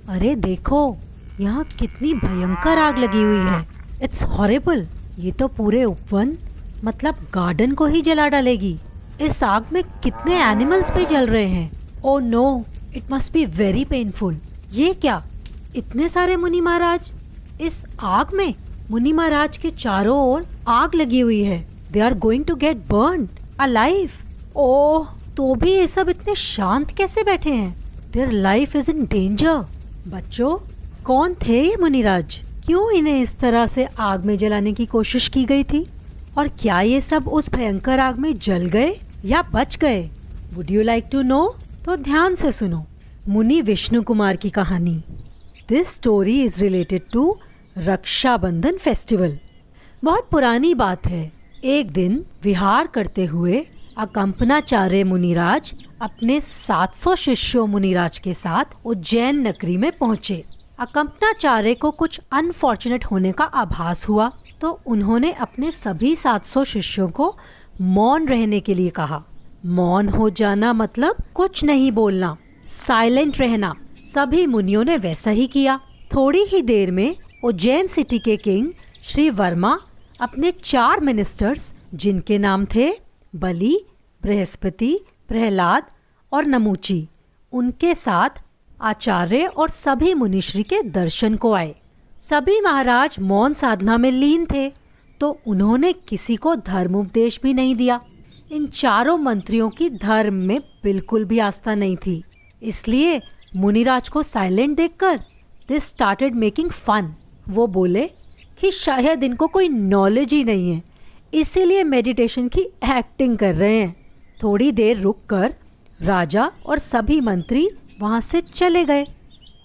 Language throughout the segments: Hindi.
अरे देखो, यहाँ कितनी भयंकर आग लगी हुई है। It's horrible. ये तो पूरे उपवन मतलब गार्डन को ही जला डालेगी। इस आग में कितने एनिमल्स भी जल रहे हैं। Oh no, it must be very painful. ये क्या, इतने सारे मुनि महाराज इस आग में। मुनि महाराज के चारों ओर आग लगी हुई है। They are going to get burned alive. ओह, तो भी ये सब इतने शांत कैसे बैठे हैं? Their life is in danger. बच्चों, कौन थे ये मुनिराज? क्यों इन्हें इस तरह से आग में जलाने की कोशिश की गई थी? और क्या ये सब उस भयंकर आग में जल गए या बच गए? Would you like to know? तो ध्यान से सुनो मुनि विष्णु कुमार की कहानी। This story is related to Raksha Bandhan festival. बहुत पुरानी बात है। एक दिन विहार करते हुए अकंपनाचार्य मुनिराज अपने 700 शिष्यों मुनिराज के साथ उज्जैन नगरी में पहुंचे। अकंपनाचार्य को कुछ अनफॉर्चुनेट होने का आभास हुआ तो उन्होंने अपने सभी 700 शिष्यों को मौन रहने के लिए कहा। मौन हो जाना मतलब कुछ नहीं बोलना, साइलेंट रहना। सभी मुनियों ने वैसा ही किया। थोड़ी ही देर में उज्जैन सिटी के किंग श्री वर्मा अपने 4 मिनिस्टर्स, जिनके नाम थे बलि, बृहस्पति, प्रहलाद और नमूची, उनके साथ आचार्य और सभी मुनिश्री के दर्शन को आए। सभी महाराज मौन साधना में लीन थे तो उन्होंने किसी को धर्मोपदेश भी नहीं दिया। इन चारों मंत्रियों की धर्म में बिल्कुल भी आस्था नहीं थी, इसलिए मुनिराज को साइलेंट देखकर दे स्टार्टेड मेकिंग फन। वो बोले कि शायद इनको कोई नॉलेज ही नहीं है, इसीलिए मेडिटेशन की एक्टिंग कर रहे हैं। थोड़ी देर रुककर राजा और सभी मंत्री वहां से चले गए।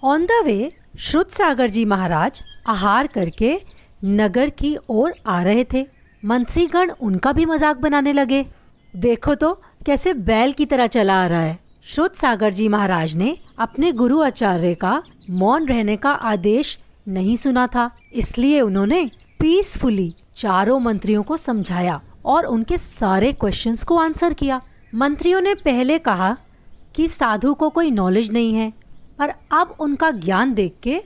ऑन द वे श्रुतसागर जी महाराज आहार करके नगर की ओर आ रहे थे। मंत्रीगण उनका भी मजाक बनाने लगे। देखो तो कैसे बैल की तरह चला आ रहा है। श्रुतसागर जी महाराज ने अपने गुरु आचार्य का मौन रहने का आदेश नहीं सुना था, इसलिए उन्होंने पीसफुली चारों मंत्रियों को समझाया और उनके सारे क्वेश्चंस को आंसर किया। मंत्रियों ने पहले कहा कि साधु को कोई नॉलेज नहीं है, पर अब उनका ज्ञान देख के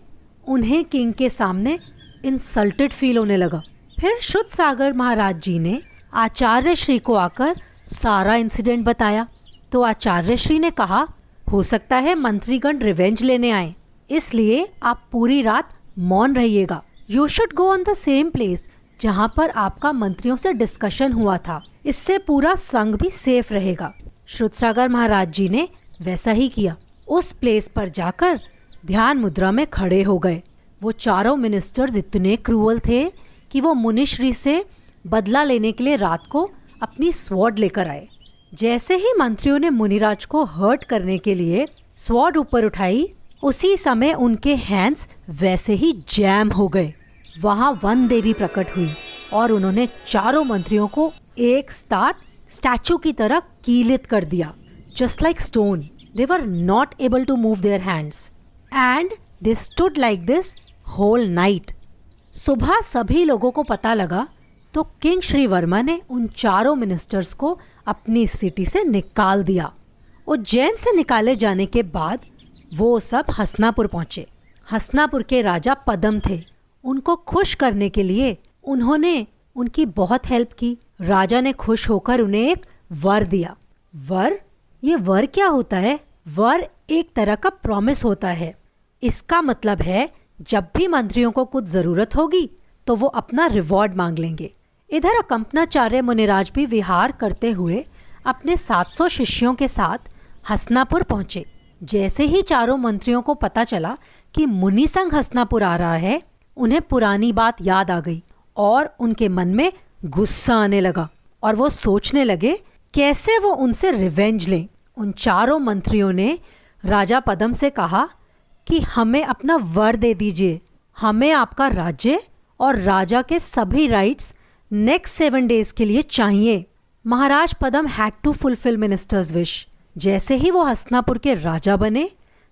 उन्हें किंग के सामने इंसल्टेड फील होने लगा। फिर श्रुतसागर महाराज जी ने आचार्य श्री को आकर सारा इंसिडेंट बताया तो आचार्य श्री ने कहा, हो सकता है मंत्रीगण रिवेंज लेने आए, इसलिए आप पूरी रात मौन रहिएगा। You should go on the same place जहाँ पर आपका मंत्रियों से डिस्कशन हुआ था, इससे पूरा संघ भी सेफ रहेगा। श्रुतसागर महाराज जी ने वैसा ही किया। उस प्लेस पर जाकर ध्यान मुद्रा में खड़े हो गए। वो चारों मिनिस्टर्स इतने क्रूअल थे कि वो मुनिश्री से बदला लेने के लिए रात को अपनी स्वॉर्ड लेकर आए। जैसे ही मंत्रियों ने मुनिराज को हर्ट करने के लिए स्वॉर्ड ऊपर उठाई, उसी समय उनके हैंड्स वैसे ही जैम हो गए। वहां वन देवी प्रकट हुई और उन्होंने चारों मंत्रियों को एक स्टैचू की तरह कीलित कर दिया। Just like stone, they were not able to move their hands and they stood like this whole night. सुबह सभी लोगों को पता लगा तो किंग श्री वर्मा ने उन चारों मिनिस्टर्स को अपनी सिटी से निकाल दिया। उज्जैन से निकाले जाने के बाद वो सब हसनापुर पहुंचे। हसनापुर के राजा पदम थे। उनको खुश करने के लिए उन्होंने उनकी बहुत हेल्प की। राजा ने खुश होकर उन्हें एक वर दिया। वर? ये वर क्या होता है? वर एक तरह का प्रॉमिस होता है। इसका मतलब है जब भी मंत्रियों को कुछ जरूरत होगी तो वो अपना रिवॉर्ड मांग लेंगे। इधर अकंपनाचार्य मुनिराज भी विहार करते हुए अपने 700 शिष्यों के साथ हसनापुर पहुंचे। जैसे ही चारों मंत्रियों को पता चला कि मुनि संघ हसनापुर आ रहा है, उन्हें पुरानी बात याद आ गई और उनके मन में गुस्सा आने लगा और वो सोचने लगे कैसे वो उनसे रिवेंज लें। उन चारों मंत्रियों ने राजा पदम से कहा कि हमें अपना वर दे दीजिए, हमें आपका राज्य और राजा के सभी राइट्स नेक्स्ट 7 डेज के लिए चाहिए। महाराज Padam had to fulfil ministers wish. जैसे ही वो हसनापुर के राजा बने,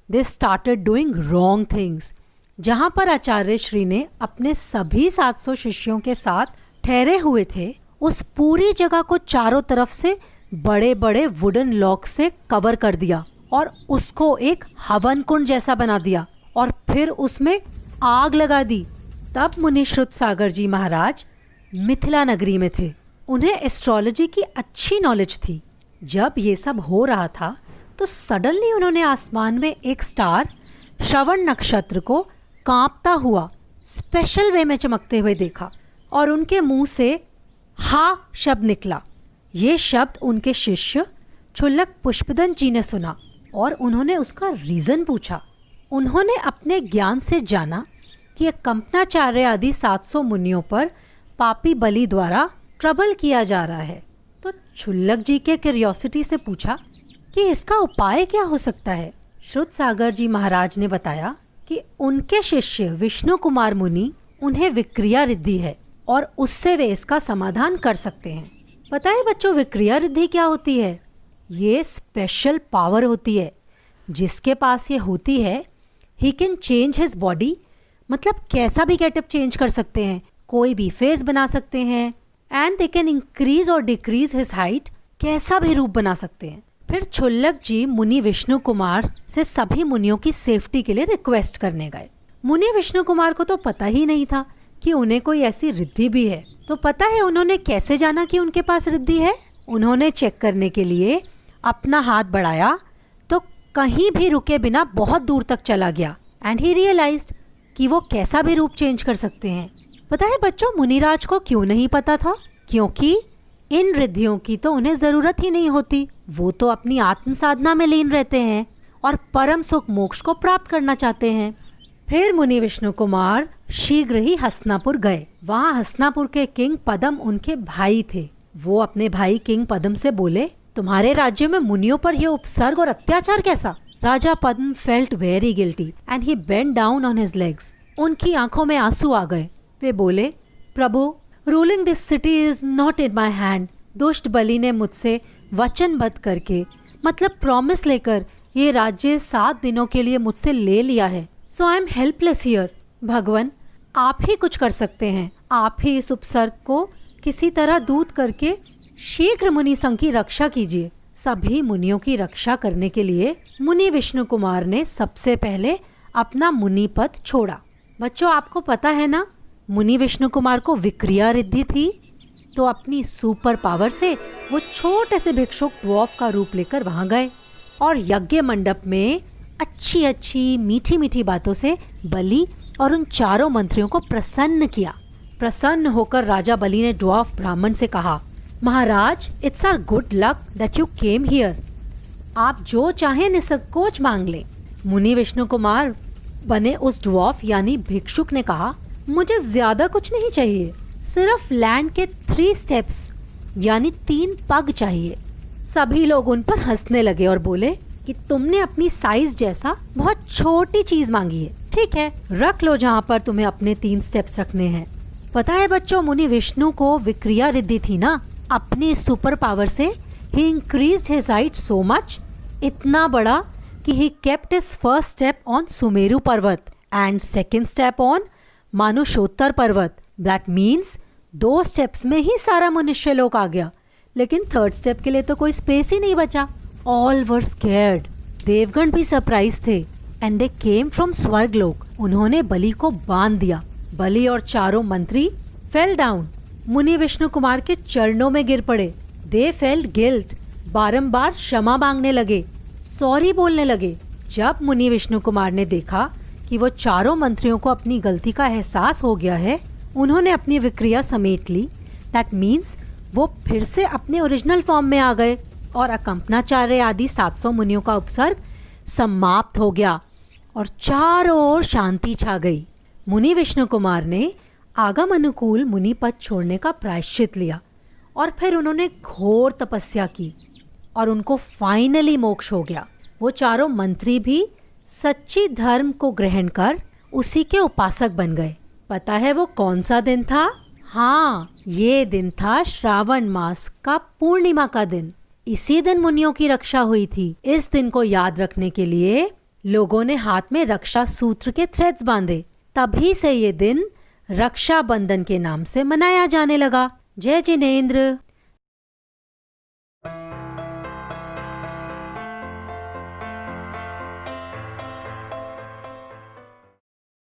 they started doing wrong things. जहाँ पर आचार्य श्री ने अपने सभी 700 शिष्यों के साथ ठहरे हुए थे, उस पूरी जगह को चारों तरफ से बड़े बड़े वुडन लॉक से कवर कर दिया और उसको एक हवन कुंड जैसा बना दिया और फिर उसमें आग लगा दी। तब मुनि श्रुतसागर जी महाराज मिथिला नगरी में थे। उन्हें एस्ट्रोलॉजी की अच्छी नॉलेज थी। जब ये सब हो रहा था तो सडनली उन्होंने आसमान में एक स्टार श्रवण नक्षत्र को कांपता हुआ स्पेशल वे में चमकते हुए देखा और उनके मुंह से हा शब्द निकला। ये शब्द उनके शिष्य क्षुल्लक पुष्पदंत जी ने सुना और उन्होंने उसका रीज़न पूछा। उन्होंने अपने ज्ञान से जाना कि कंपनाचार्य आदि 700 मुनियों पर पापी बलि द्वारा ट्रबल किया जा रहा है। तो क्षुल्लक जी के क्यूरियोसिटी से पूछा कि इसका उपाय क्या हो सकता है। श्रुतसागर जी महाराज ने बताया कि उनके शिष्य विष्णु कुमार मुनि उन्हें विक्रिया रिद्धि है और उससे वे इसका समाधान कर सकते हैं। पता है बच्चों, विक्रिया रिद्धि क्या होती है? ये स्पेशल पावर होती है। जिसके पास ये होती है he can change his body, मतलब कैसा भी गेटअप चेंज कर सकते हैं, कोई भी फेस बना सकते हैं, एंड दे कैन इंक्रीज और डिक्रीज हिज हाइट, कैसा भी रूप बना सकते हैं। फिर क्षुल्लक जी मुनि विष्णु कुमार से सभी मुनियों की सेफ्टी के लिए रिक्वेस्ट करने गए। मुनि विष्णु कुमार को तो पता ही नहीं था कि उन्हें कोई ऐसी रिद्धि भी है। तो पता है उन्होंने कैसे जाना कि उनके पास रिद्धि है? उन्होंने चेक करने के लिए अपना हाथ बढ़ाया तो कहीं भी रुके बिना बहुत दूर तक चला गया एंड ही रियलाइज्ड कि वो कैसा भी रूप चेंज कर सकते हैं। पता है बच्चों, मुनिराज को क्यों नहीं पता था? क्योंकि इन रिद्धियों की तो उन्हें जरूरत ही नहीं होती। वो तो अपनी आत्म साधना में लीन रहते हैं और परम सुख मोक्ष को प्राप्त करना चाहते हैं। फिर मुनि विष्णु कुमार शीघ्र ही हस्तिनापुर गए। वहाँ हस्तिनापुर के किंग पद्म उनके भाई थे। वो अपने भाई किंग पद्म से बोले, तुम्हारे राज्य में मुनियों पर यह उपसर्ग और अत्याचार कैसा? राजा Padma felt very guilty and he bent down on his legs. उनकी आंखों में आंसू आ गए। वे बोले, प्रभु, ruling this city is not in my hand. दुष्ट बलि ने मुझसे वचनबद्ध करके, मतलब प्रॉमिस लेकर, ये राज्य 7 दिनों के लिए मुझसे ले लिया है। सो आई एम हेल्पलेस हियर। भगवान, आप ही कुछ कर सकते हैं। आप ही इस उपसर्ग को किसी तरह दूत करके शीघ्र मुनि संघ की रक्षा कीजिए। सभी मुनियों की रक्षा करने के लिए मुनि विष्णु कुमार ने सबसे पहले अपना मुनि पद छोड़ा। बच्चों, आपको पता है ना, मुनि विष्णु कुमार को विक्रिया रिद्धि थी, तो अपनी सुपर पावर से वो छोटे से भिक्षुक ड्वार्फ का रूप लेकर वहां गए और यज्ञ मंडप में अच्छी अच्छी मीठी मीठी बातों से बलि और उन चारों मंत्रियों को प्रसन्न किया। प्रसन्न होकर राजा बलि ने ड्वार्फ ब्राह्मण से कहा, महाराज, it's our good luck that you came here. आप जो चाहें निसंकोच मांग लें। मुनि विष्णु कुमार बने उस ड्वार्फ यानी भिक्षुक ने कहा, मुझे ज्यादा कुछ नहीं चाहिए, सिर्फ लैंड के 3 स्टेप्स यानी 3 पग चाहिए। सभी लोग उन पर हंसने लगे और बोले कि तुमने अपनी साइज जैसा बहुत छोटी चीज मांगी है। ठीक है, रख लो जहाँ पर तुम्हें अपने 3 स्टेप्स रखने हैं। पता है बच्चों, मुनि विष्णु को विक्रिया रिद्धि थी ना, अपनी सुपर पावर से ही increased his height so much, इतना बड़ा कि he kept his first step on Sumeru पर्वत and second step on Manushottar पर्वत। दैट मीन्स 2 स्टेप्स में ही सारा मनुष्य लोक आ गया, लेकिन 3rd स्टेप के लिए तो कोई स्पेस ही नहीं बचा। All were scared. देवगण भी सरप्राइज थे एंड दे केम फ्रॉम स्वर्गलोक। उन्होंने बलि को बांध दिया। बलि और चारों मंत्री फेल डाउन, मुनि विष्णु कुमार के चरणों में गिर पड़े। दे फेल्ट गिल्ट, बारंबार क्षमा मांगने लगे, सॉरी बोलने लगे। जब मुनि विष्णु कुमार ने देखा कि वो चारों मंत्रियों को अपनी गलती का एहसास हो गया है, उन्होंने अपनी विक्रिया समेट ली। दैट मीन्स वो फिर से अपने ओरिजिनल फॉर्म में आ गए और अकंपनाचार्य आदि 700 मुनियों का उपसर्ग समाप्त हो गया और चारों ओर शांति छा गई। मुनि विष्णु कुमार ने आगम अनुकूल मुनि पद छोड़ने का प्रायश्चित लिया और फिर उन्होंने घोर तपस्या की और उनको फाइनली मोक्ष हो गया। वो चारों मंत्री भी सच्ची धर्म को ग्रहण कर उसी के उपासक बन गए। पता है वो कौन सा दिन था? हाँ, ये दिन था श्रावण मास का पूर्णिमा का दिन। इसी दिन मुनियों की रक्षा हुई थी। इस दिन को याद रखने के लिए लोगों ने हाथ में रक्षा सूत्र के थ्रेड्स बांधे। तभी से ये दिन रक्षा बंधन के नाम से मनाया जाने लगा। जय जिनेंद्र।